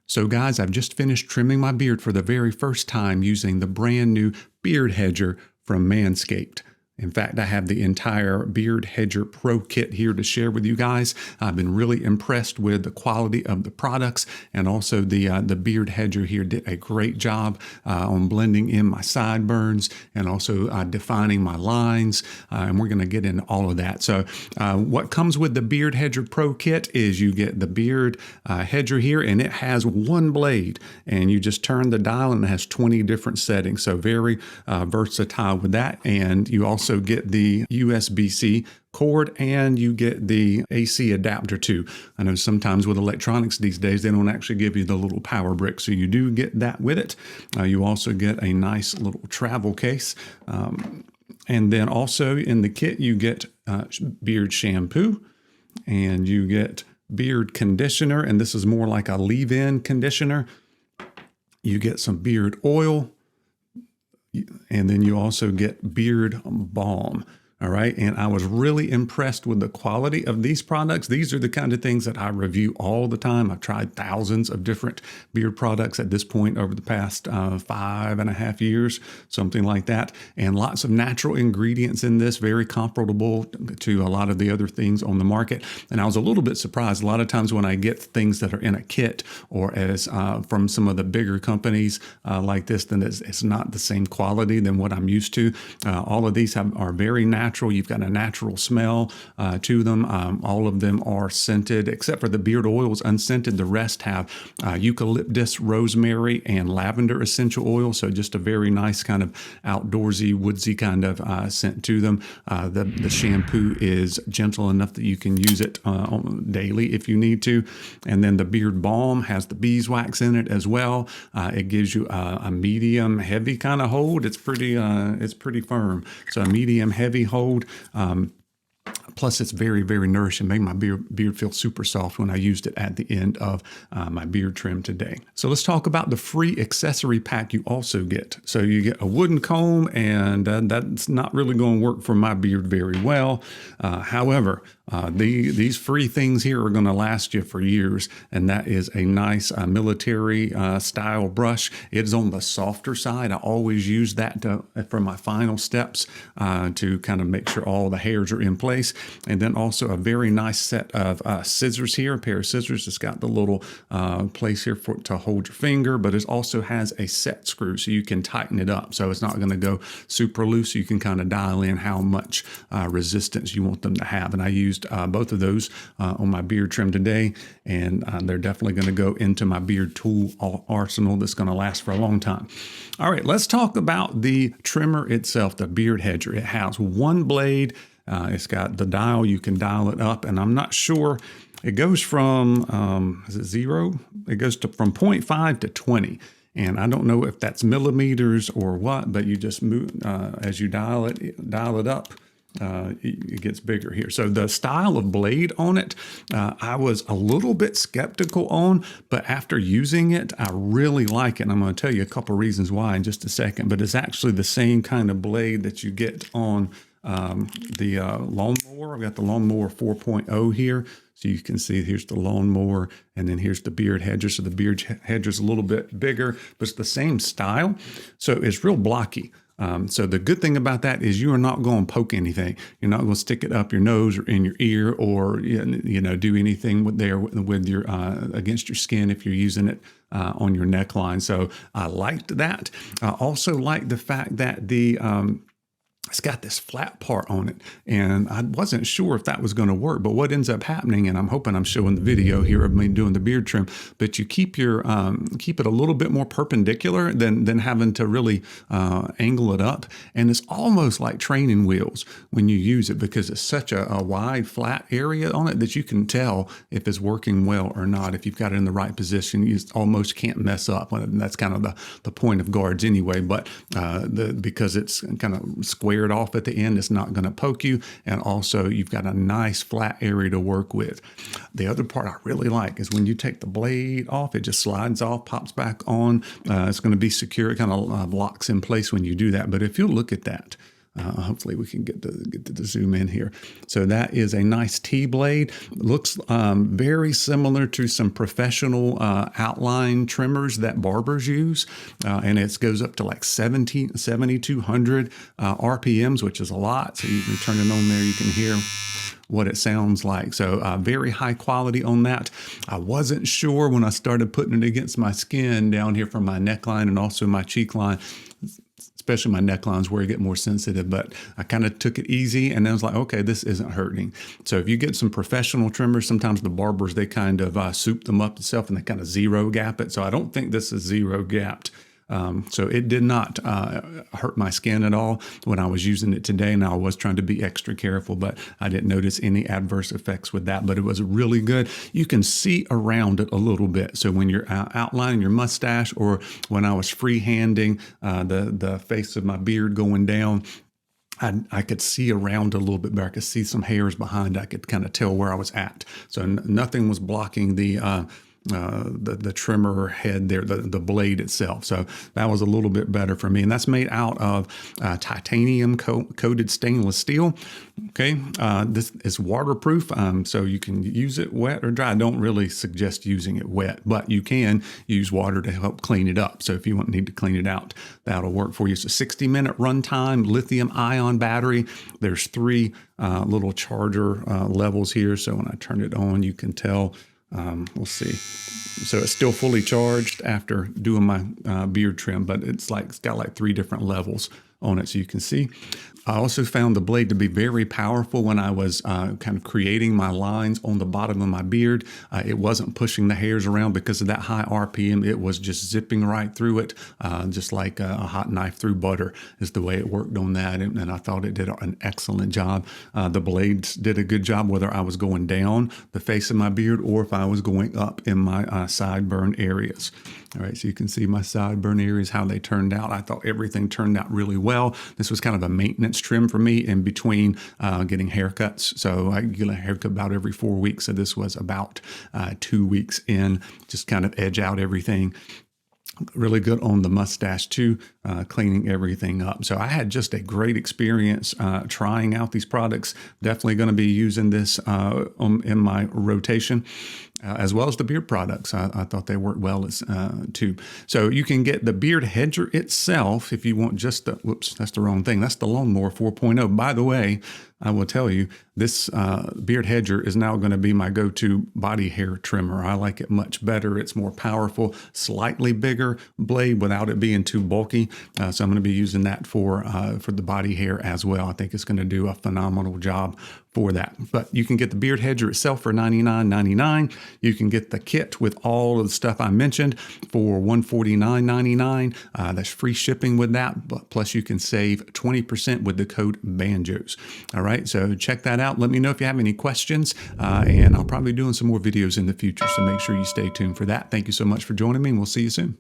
So guys, I've just finished trimming my beard for the very first time using the brand new Beard Hedger from Manscaped. In fact, I have the entire Beard Hedger Pro Kit here to share with you guys. I've been really impressed with the quality of the products, and also the Beard Hedger here did a great job on blending in my sideburns and also defining my lines, and we're going to get into all of that. So what comes with the Beard Hedger Pro Kit is you get the Beard Hedger here, and it has one blade, and you just turn the dial and it has 20 different settings, so very versatile with that. And you also get the USB-C cord, and you get the AC adapter too. I know sometimes with electronics these days, they don't actually give you the little power brick, so you do get that with it. You also get a nice little travel case. And then also in the kit, you get beard shampoo, and you get beard conditioner, and this is more like a leave-in conditioner. You get some beard oil, and then you also get beard balm. All right. And I was really impressed with the quality of these products. These are the kind of things that I review all the time. I've tried thousands of different beard products at this point over the past 5.5 years, something like that. And lots of natural ingredients in this, very comparable to a lot of the other things on the market. And I was a little bit surprised. A lot of times when I get things that are in a kit or as from some of the bigger companies like this, then it's not the same quality than what I'm used to. All of these are very natural. You've got a natural smell to them. All of them are scented, except for the beard oil is unscented. The rest have eucalyptus, rosemary, and lavender essential oil. So just a very nice kind of outdoorsy, woodsy kind of scent to them. The shampoo is gentle enough that you can use it daily if you need to. And then the beard balm has the beeswax in it as well. It gives you a medium heavy kind of hold. It's pretty firm. So a medium heavy hold. Plus, it's very, very nourishing. Made my beard feel super soft when I used it at the end of my beard trim today. So let's talk about the free accessory pack you also get. So you get a wooden comb, and that's not really going to work for my beard very well. However, these free things here are going to last you for years, and that is a nice military style brush. It is on the softer side. I always use that for my final steps to kind of make sure all the hairs are in place. And then also a very nice set of scissors here, a pair of scissors. It's got the little place here to hold your finger, but it also has a set screw so you can tighten it up. So it's not going to go super loose. You can kind of dial in how much resistance you want them to have. And I used both of those on my beard trim today, and they're definitely going to go into my beard tool arsenal that's going to last for a long time. All right, let's talk about the trimmer itself, the Beard Hedger. It has one blade. It's got the dial. You can dial it up, and I'm not sure. It goes from, is it 0? It goes from 0.5 to 20. And I don't know if that's millimeters or what, but you just move, as you dial it up, it gets bigger here. So the style of blade on it, I was a little bit skeptical on, but after using it, I really like it. And I'm going to tell you a couple reasons why in just a second, but it's actually the same kind of blade that you get on the lawnmower. I've got the lawnmower 4.0 here. So you can see here's the lawnmower, and then here's the Beard Hedger. So the Beard Hedger is a little bit bigger, but it's the same style. So it's real blocky. So the good thing about that is you are not going to poke anything. You're not going to stick it up your nose or in your ear, or do anything with your against your skin if you're using it on your neckline. So I liked that. I also like the fact that it's got this flat part on it, and I wasn't sure if that was going to work, but what ends up happening, and I'm hoping I'm showing the video here of me doing the beard trim, but you keep your keep it a little bit more perpendicular than having to really angle it up, and it's almost like training wheels when you use it, because it's such a wide flat area on it that you can tell if it's working well or not. If you've got it in the right position, you almost can't mess up. And that's kind of the point of guards anyway, but because it's kind of square off at the end, it's not going to poke you, and also you've got a nice flat area to work with. The other part I really like is when you take the blade off, it just slides off, pops back on. It's going to be secure. It kind of locks in place when you do that. But if you look at that, Hopefully we can get to zoom in here. So that is a nice T-blade. Looks very similar to some professional outline trimmers that barbers use. And it goes up to like 7,200 RPMs, which is a lot. So you can turn it on there, you can hear what it sounds like. So very high quality on that. I wasn't sure when I started putting it against my skin down here from my neckline and also my cheek line, especially my necklines where you get more sensitive, but I kind of took it easy and then I was like, okay, this isn't hurting. So if you get some professional trimmers, sometimes the barbers, they kind of soup them up itself and they kind of zero gap it. So I don't think this is zero gapped. So it did not hurt my skin at all when I was using it today, and I was trying to be extra careful, but I didn't notice any adverse effects with that, but it was really good. You can see around it a little bit. So when you're outlining your mustache, or when I was freehanding the face of my beard going down, I could see around a little bit better. I could see some hairs behind. I could kind of tell where I was at. So nothing was blocking the trimmer head there, the blade itself. So that was a little bit better for me. And that's made out of titanium coated stainless steel. Okay. This is waterproof. So you can use it wet or dry. I don't really suggest using it wet, but you can use water to help clean it up. So if you need to clean it out, that'll work for you. So 60-minute runtime, lithium ion battery. There's 3 little charger levels here. So when I turn it on, you can tell. We'll see. So it's still fully charged after doing my beard trim, but it's got like 3 different levels on it, so you can see. I also found the blade to be very powerful when I was kind of creating my lines on the bottom of my beard. It wasn't pushing the hairs around because of that high RPM. It was just zipping right through it, just like a hot knife through butter is the way it worked on that. And I thought it did an excellent job. The blades did a good job whether I was going down the face of my beard or if I was going up in my sideburn areas. All right, so you can see my sideburn areas, how they turned out. I thought everything turned out really well. This was kind of a maintenance trim for me in between getting haircuts. So I get a haircut about every 4 weeks. So this was about 2 weeks in, just kind of edge out everything. Really good on the mustache too, cleaning everything up. So I had just a great experience trying out these products. Definitely going to be using this in my rotation. As well as the beard products. I thought they worked well as too. So you can get the Beard Hedger itself if you want just the, whoops, that's the wrong thing. That's the Lawnmower 4.0. By the way, I will tell you, this Beard Hedger is now going to be my go-to body hair trimmer. I like it much better. It's more powerful, slightly bigger blade without it being too bulky. So I'm going to be using that for the body hair as well. I think it's going to do a phenomenal job for that. But you can get the Beard Hedger itself for $99.99. You can get the kit with all of the stuff I mentioned for $149.99. That's free shipping with that. But plus you can save 20% with the code BANJOS. All right, so check that out. Let me know if you have any questions, and I'll probably be doing some more videos in the future. So make sure you stay tuned for that. Thank you so much for joining me, and we'll see you soon.